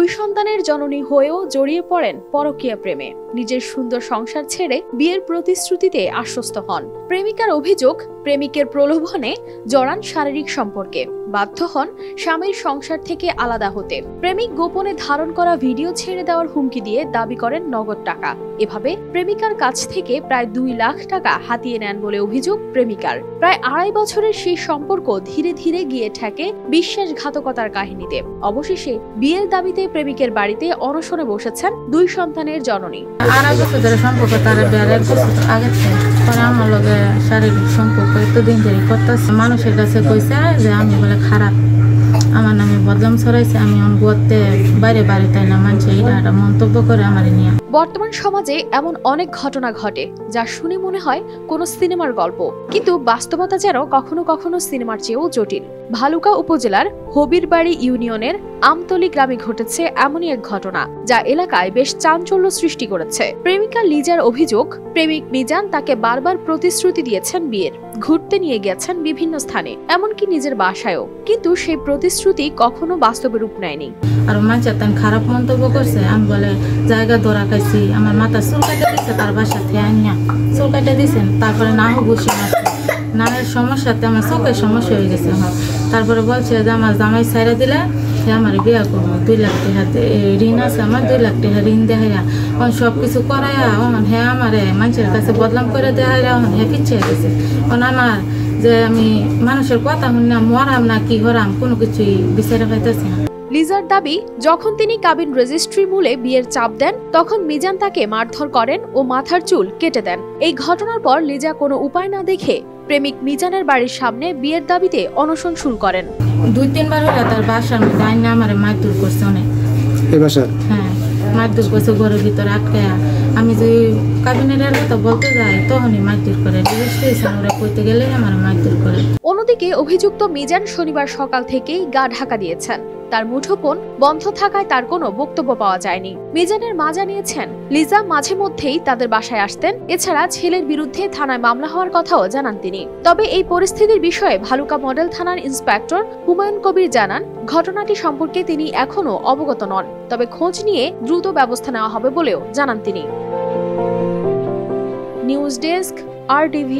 দুই সন্তানের জননী হয়েও জড়িয়ে পড়েন পরকীয়া প্রেমে। নিজের সুন্দর সংসার ছেড়ে বিয়ের প্রতিশ্রুতিতে আশ্বস্ত হন। প্রেমিকার অভিযোগ, প্রেমিকের প্রলোভনে জড়ান শারীরিক সম্পর্কে, বাধ্য হন স্বামীর সংসার থেকে আলাদা হতে। প্রেমিক গোপনে ধারণ করা ভিডিও ছেড়ে দেওয়ার হুমকি দিয়ে দাবি করেন নগদ টাকা। এভাবে প্রেমিকার কাছ থেকে প্রায় 2 লাখ টাকা হাতিয়ে নেন বলে অভিযোগ প্রেমিকার। প্রায় 2.5 বছরের সেই সম্পর্ক ধীরে ধীরে গিয়ে ঠেকে বিশ্বাসঘাতকতার কাহিনীতে। অবশেষে বিয়ের দাবিতে প্রেমিকের বাড়িতে অনশনে বসেছেন 2 সন্তানের জননী। 2.5 বছর ধরে সম্পর্ক, তার বিয়ের 1 বছর আগে পরে আমার লগে শারীরিক সম্পর্ক এতদিন ধরে করতেছে। মানুষের কাছে কইছে যে আমি বলে খারাপ, আমার নামে বদনাম ছড়াইছে, আমি অনগতে বাইরে বাইরে তাই না মানছে এটা মন্তব্য করে আমার নিয়ে। বর্তমান সমাজে এমন অনেক ঘটনা ঘটে যা শুনে মনে হয় কোনো সিনেমার গল্প, কিন্তু বাস্তবতা যেন কখনো কখনো সিনেমার চেয়েও জটিল। ভালুকা উপজেলার হবিরবাড়ি ইউনিয়নের আমতলী গ্রামে ঘটেছে এমনই এক ঘটনা যা এলাকায় বেশ চাঞ্চল্য সৃষ্টি করেছে। প্রেমিকা লিজার অভিযোগ, প্রেমিক মিজান তাকে বারবার প্রতিশ্রুতি দিয়েছেন বিয়ের, ঘুরতে নিয়ে গেছেন বিভিন্ন স্থানে, এমনকি নিজের বাসায়ও, কিন্তু সেই প্রতিশ্রুতি কখনো বাস্তবে রূপ নেয়নি। আর মাঝে তেন খারাপ মন্তব্য করছে, আমি বলে জায়গা ধরা খাইছি, আমার মাথা চুল কাটে দিচ্ছে, তার বাসা থেকে আনিয়া চুল কাটে দিচ্ছেন। তারপরে নাও বসে আছে, নামের সমস্যাতে আমার চোখের সমস্যা হয়ে গেছে। তারপরে বলছে যে আমার জামাই ছাইরা দিলে সে আমার বিয়া করবো, 2 লাখ টাকা ঋণ আছে আমার, 2 লাখ টাকা ঋণ দেখাইয়া সব কিছু করাইয়া হ্যাঁ আমারে মানুষের কাছে বদনাম করে দেখাইয়া হ্যাঁ পিছিয়ে গেছে। আমার যে আমি মানুষের কথা শুনলাম মরাম না কি হরাম কোনো কিছুই বিচারে পাইতেছি না। লিজার দাবি, যখন তিনি কাবিন রেজিস্ট্রি মূলে বিয়ের চাপ দেন তখন মিজান তাকে মারধর করেন ও মাথার চুল কেটে দেন। এই ঘটনার পর লিজা কোনো উপায় না দেখে প্রেমিক মিজানের বাড়ির সামনে বিয়ের দাবিতে অনশন শুরু করেন। 2-3 বার হলে তার বাসার মধ্যে আইনা আমার মারধর করছে অনেক। হ্যাঁ, মারধর করছে ঘরের ভিতরে আটকায়া। আমি যে কাবিনের কথা বলতে যাই তখনই মারধর করে, রেজিস্ট্রেশন করতে গেলে আমার মারধর করে। অন্যদিকে অভিযুক্ত মিজান শনিবার সকাল থেকেই গা ঢাকা দিয়েছেন। তার মুঠোফোন বন্ধ থাকায় তার কোনো বক্তব্য পাওয়া যায়নি। মিজানের মা জানিয়েছেন, লিজা মাঝে মধ্যেই তাদের বাসায় আসতেন। এছাড়া ছেলের বিরুদ্ধে থানায় মামলা হওয়ার কথাও জানান তিনি। তবে এই পরিস্থিতির বিষয়ে ভালুকা মডেল থানার ইন্সপেক্টর হুমায়ুন কবির জানান, ঘটনাটি সম্পর্কে তিনি এখনো অবগত নন, তবে খোঁজ নিয়ে দ্রুত ব্যবস্থা নেওয়া হবে বলেও জানান তিনি। News desk, RTV।